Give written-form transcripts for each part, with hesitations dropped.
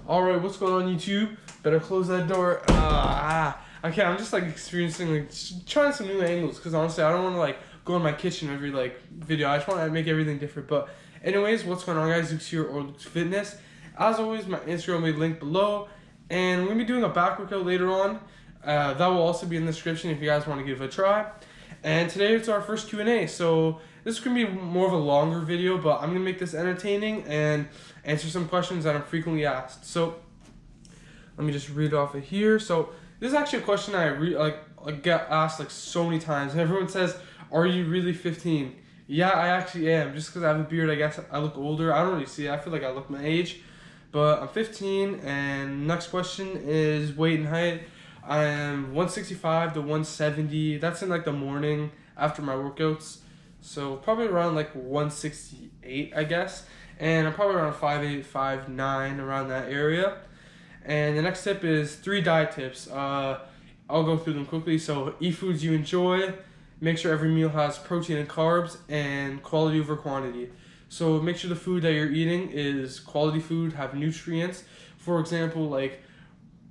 Alright, what's going on YouTube? Better close that door. Okay, I'm just like experiencing like trying some new angles because honestly I don't want to like go in my kitchen every like video. I just want to make everything different. But anyways, what's going on guys? Luke's here, or Luke's Fitness. As always, my Instagram will be linked below, and we're gonna be doing a back workout later on. That will also be in the description if you guys want to give it a try. And today it's our first Q&A, so this is going to be more of a longer video, but I'm going to make this entertaining and answer some questions that I'm frequently asked. So let me just read off of here. So this is actually a question I get asked like so many times, and everyone says, "Are you really 15?" Yeah, I actually am. Just because I have a beard, I guess I look older. I don't really see it. I feel like I look my age, but I'm 15. And next question is weight and height. I am 165 to 170. That's in like the morning after my workouts. So probably around like 168, I guess. And I'm probably around 5'8", 5'9", around that area. And the next tip is 3 diet tips. I'll go through them quickly. So eat foods you enjoy. Make sure every meal has protein and carbs, and quality over quantity. So make sure the food that you're eating is quality food, have nutrients. For example, like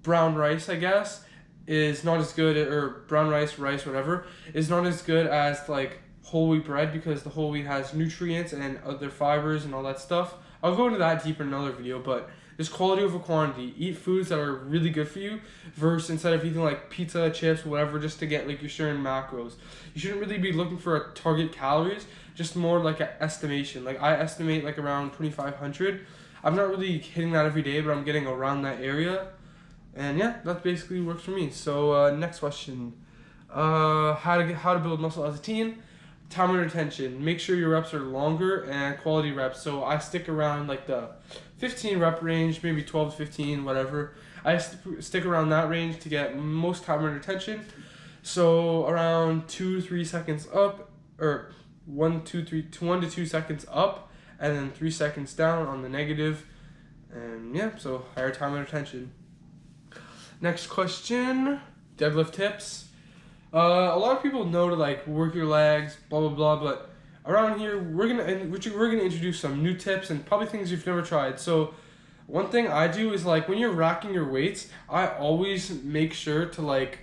brown rice, I guess, is not as good, or brown rice, whatever, is not as good as like whole wheat bread, because the whole wheat has nutrients and other fibers and all that stuff. I'll go into that deeper in another video, but just quality over quantity. Eat foods that are really good for you, versus instead of eating like pizza, chips, whatever, just to get like your certain macros. You shouldn't really be looking for a target calories, just more like an estimation. Like I estimate like around 2,500. I'm not really hitting that every day, but I'm getting around that area. And yeah, that basically works for me. So next question, how to build muscle as a teen. Time under tension. Make sure your reps are longer and quality reps. So I stick around like the 15 rep range, maybe 12 to 15, whatever. I stick around that range to get most time under tension. So around 2 to 3 seconds up, or 1 to 2 seconds up, and then 3 seconds down on the negative. And yeah, so higher time under tension. Next question, deadlift tips. A lot of people know to like work your legs, blah blah blah, but around here we're gonna introduce some new tips and probably things you've never tried. So one thing I do is like when you're racking your weights, I always make sure to like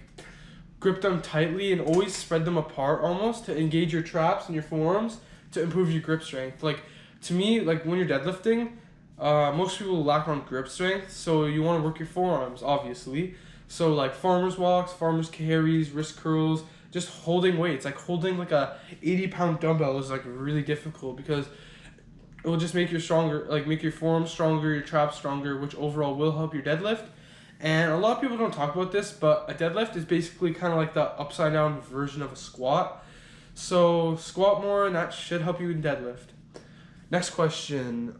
grip them tightly and always spread them apart almost to engage your traps and your forearms to improve your grip strength. Like to me, like when you're deadlifting, most people lack on grip strength, so you want to work your forearms, obviously. So like farmer's walks, farmer's carries, wrist curls, just holding weights. Like holding like a 80-pound dumbbell is like really difficult, because it will just make you stronger, like make your forearms stronger, your traps stronger, which overall will help your deadlift. And a lot of people don't talk about this, but a deadlift is basically kind of like the upside down version of a squat. So squat more, and that should help you in deadlift. Next question,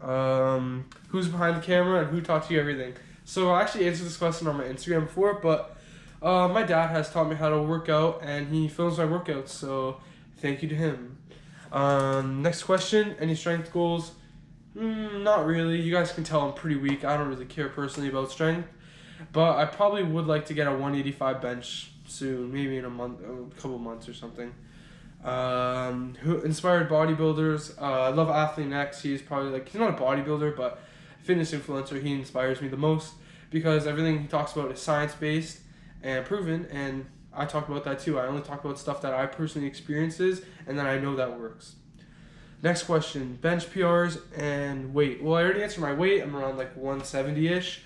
who's behind the camera and who taught you everything? So I actually answered this question on my Instagram before, but my dad has taught me how to work out, and he films my workouts, so thank you to him. Next question, any strength goals? Not really. You guys can tell I'm pretty weak. I don't really care personally about strength, but I probably would like to get a 185 bench soon, maybe in a couple months or something. Who inspired bodybuilders? I love Athlete X. He's probably like, he's not a bodybuilder, but fitness influencer. He inspires me the most because everything he talks about is science-based and proven, and I talk about that too. I only talk about stuff that I personally experiences and that I know that works. Next question, bench PRs and weight. Well, I already answered my weight. I'm around like 170-ish.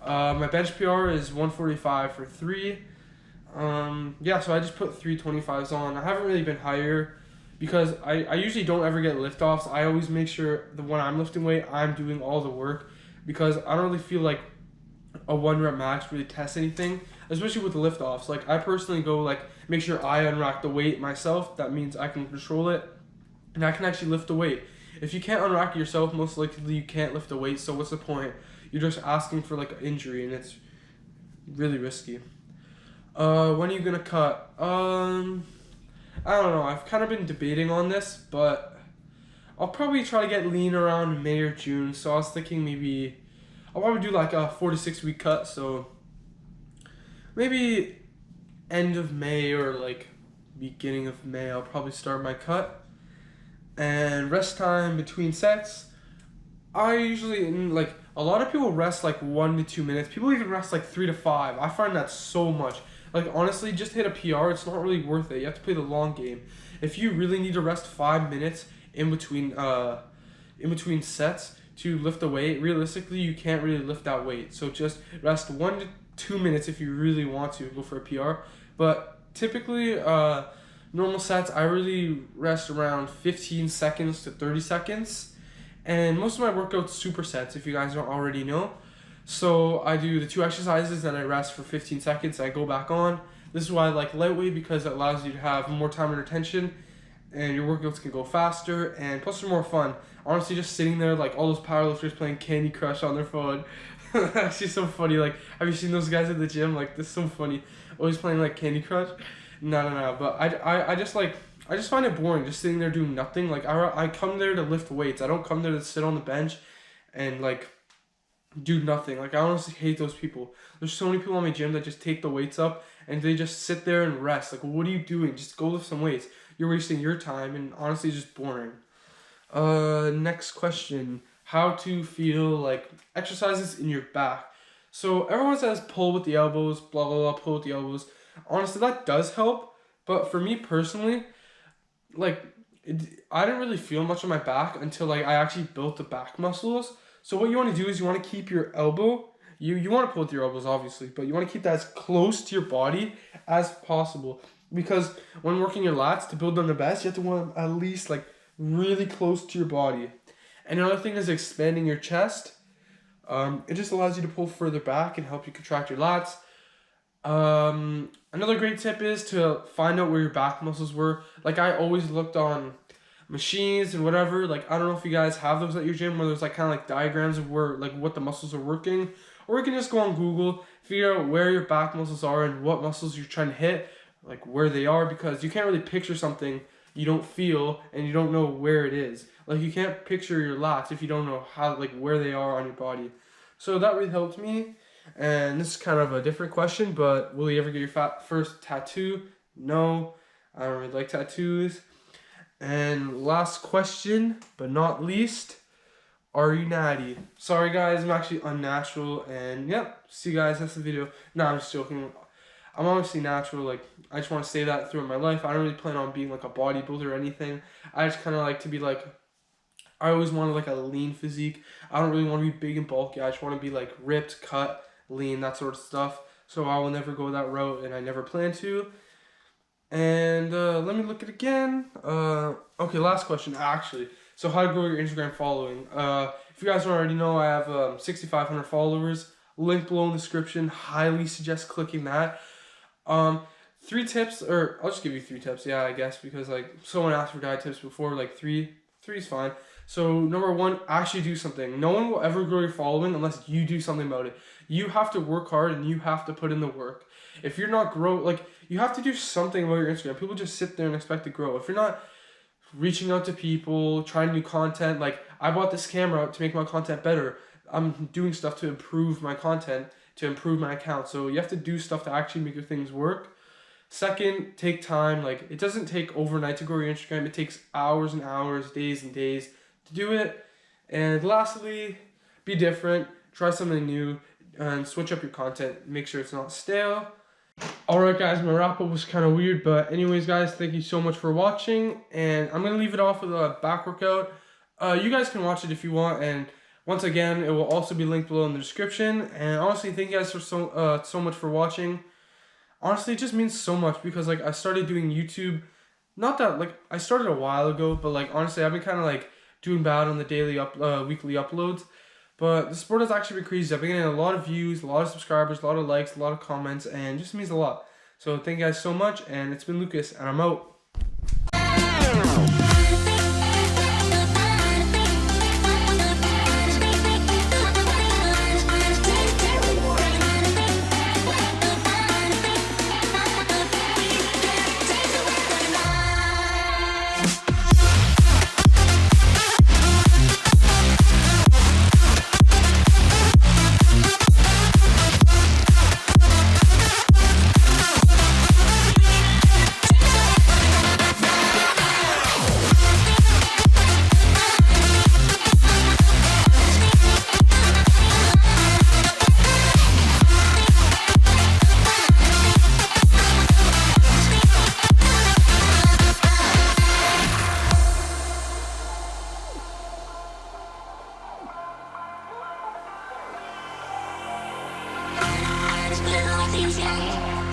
My bench PR is 145 for 3. Yeah, so I just put 325s on. I haven't really been higher because I usually don't ever get lift offs. I always make sure that when I'm lifting weight, I'm doing all the work, because I don't really feel like a 1 rep max really tests anything, especially with the lift offs. Like I personally go like make sure I unrack the weight myself. That means I can control it and I can actually lift the weight. If you can't unrack it yourself, most likely you can't lift the weight, so what's the point? You're just asking for like an injury, and it's really risky. When are you gonna cut? I don't know. I've kind of been debating on this, but I'll probably try to get lean around May or June. So I was thinking maybe I'll probably do like a 4 to 6 week cut. So maybe end of May or like beginning of May, I'll probably start my cut. And rest time between sets, I usually, like, a lot of people rest like 1 to 2 minutes. People even rest like 3 to 5. I find that so much. Like, honestly, just hit a PR. It's not really worth it. You have to play the long game. If you really need to rest 5 minutes in between sets to lift a weight, realistically, you can't really lift that weight. So just rest 1 to 2 minutes if you really want to go for a PR. But typically, normal sets, I really rest around 15 seconds to 30 seconds. And most of my workouts supersets, if you guys don't already know. So I do the 2 exercises, then I rest for 15 seconds, I go back on. This is why I like lightweight, because it allows you to have more time under tension, and your workouts can go faster, and plus they're more fun. Honestly, just sitting there, like all those powerlifters playing Candy Crush on their phone. That's actually so funny. Like, have you seen those guys at the gym? Like, this is so funny. Always playing like Candy Crush. No. But I just find it boring just sitting there doing nothing. Like, I come there to lift weights. I don't come there to sit on the bench and like do nothing. Like, I honestly hate those people. There's so many people in my gym that just take the weights up and they just sit there and rest. Like, what are you doing? Just go lift some weights. You're wasting your time, and honestly, it's just boring. Next question. How to feel like exercises in your back. So everyone says pull with the elbows, blah, blah, blah, pull with the elbows. Honestly, that does help. But for me personally, like, I didn't really feel much on my back until like I actually built the back muscles. So what you want to do is you want to keep your elbow, you want to pull with your elbows obviously, but you want to keep that as close to your body as possible. Because when working your lats, to build them the best, you have to want them at least like really close to your body. And another thing is expanding your chest. It just allows you to pull further back and help you contract your lats. Another great tip is to find out where your back muscles were. Like, I always looked on machines and whatever. Like, I don't know if you guys have those at your gym where there's like kind of like diagrams of where like what the muscles are working, or you can just go on Google, figure out where your back muscles are and what muscles you're trying to hit, like where they are, because you can't really picture something you don't feel and you don't know where it is. Like, you can't picture your lats if you don't know how, like, where they are on your body. So that really helped me. And this is kind of a different question, but will you ever get your first tattoo? No, I don't really like tattoos. And last question, but not least, are you natty? Sorry guys, I'm actually unnatural, and yep, see you guys, that's the video. No, I'm just joking. I'm obviously natural. Like, I just want to say that throughout my life. I don't really plan on being like a bodybuilder or anything. I just kind of like to be like, I always wanted like a lean physique. I don't really want to be big and bulky. I just want to be like ripped, cut, lean, that sort of stuff. So I will never go that route, and I never plan to. And let me look at it again. Okay, last question actually. So how to grow your Instagram following. If you guys don't already know, I have 6,500 followers. Link below in the description. Highly suggest clicking that. 3 tips, or I'll just give you 3 tips. Yeah, I guess, because like someone asked for diet tips before. Like 3 is fine. So number 1, actually do something. No one will ever grow your following unless you do something about it. You have to work hard and you have to put in the work. If you're not you have to do something about your Instagram. People just sit there and expect to grow. If you're not reaching out to people, trying new content, like I bought this camera to make my content better. I'm doing stuff to improve my content, to improve my account. So you have to do stuff to actually make your things work. Second, take time. Like, it doesn't take overnight to grow your Instagram. It takes hours and hours, days and days to do it. And lastly, be different. Try something new and switch up your content. Make sure it's not stale. Alright guys, my wrap up was kind of weird, but anyways guys, thank you so much for watching, and I'm going to leave it off with a back workout. You guys can watch it if you want, and once again, it will also be linked below in the description. And honestly, thank you guys for so much for watching. Honestly, it just means so much, because like I started doing YouTube, not that like I started a while ago, but like honestly I've been kind of like doing bad on the weekly uploads. But the sport has actually been crazy. I've been getting a lot of views, a lot of subscribers, a lot of likes, a lot of comments, and it just means a lot. So thank you guys so much, and it's been Lucas, and I'm out.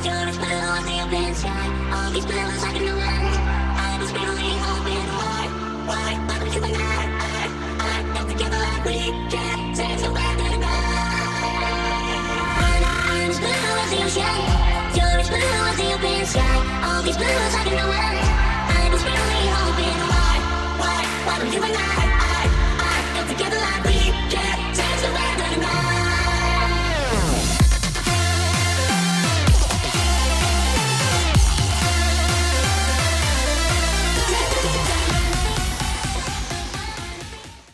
You're as blue as the open sky. All these blues I can know. I was really hoping hard. Why would you and I got together like we can. Say so bad and I'm as blue as the ocean. You're as blue as the open sky. All these blues I can know. I was really hoping hard. Why would you and I